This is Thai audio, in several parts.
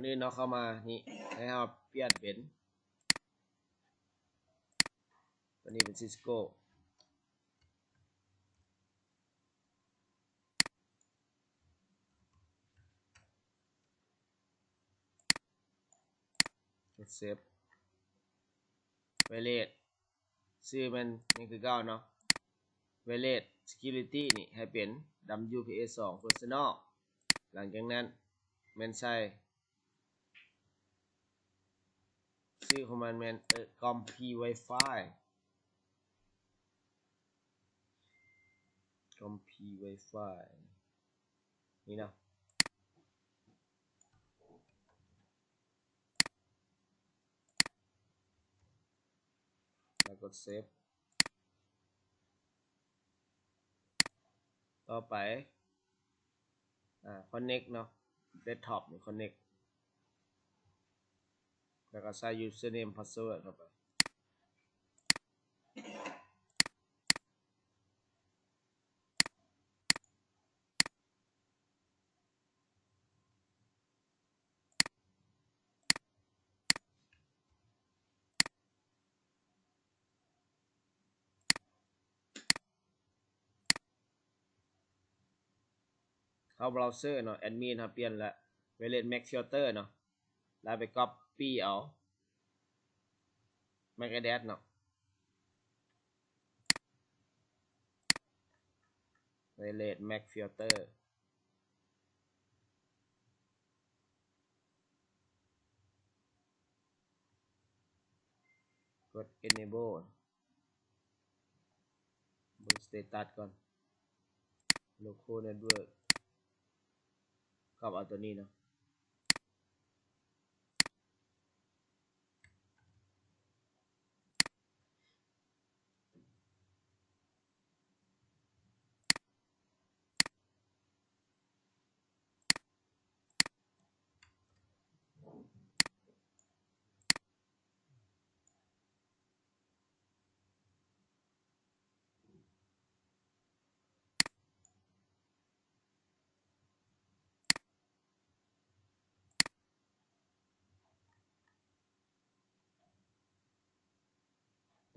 อื่นเนาะเข้ามานี่ให้เราเปลี่ยนเป็นตัวนี้เป็น CiscoเซฟWireless ชื่อมันนี่คือเก่าเนาะ Wireless Security นี่ให้เป็น WPA2 Personal หลังจากนั้นแม่นใช้ชื่อของมันแม่นCommP Wi-Fi CommP Wi-Fi นี่เนาะแล้วกดเซฟต่อไปconnect เนาะ desktop นี่ connect แล้วก็ใส่ username password เข้าไปเข้าเบราว์เซอร์เนาะแอดมินเฮาเปลี่ยนแล้ว Wireless Mac Filter เนาะแล้วไป copy เอา MAC address เนาะ Wireless Mac Filter กด enable เบิ่ง status ก่อน local network กับเอาตัวนี้เนาะ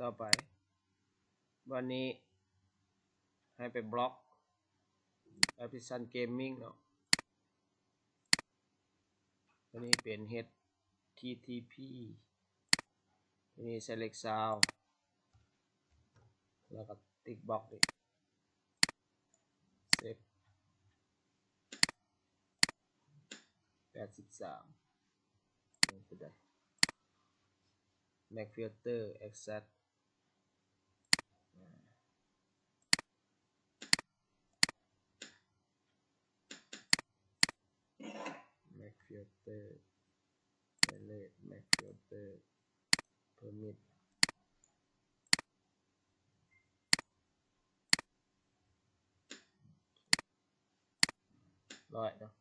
ต่อไปวันนี้ให้ไปบล็อกแอปพลิเคชัน Gaming เนาะตัวนี้เป็น HTTP ตัวนี้ Select Sound แล้วก็ติ๊กบล็อกนี่เซฟ83นี่คือได้ Mac Filter Access Mac Filter Wireless Mac Filter Permit ร้อยเนาะ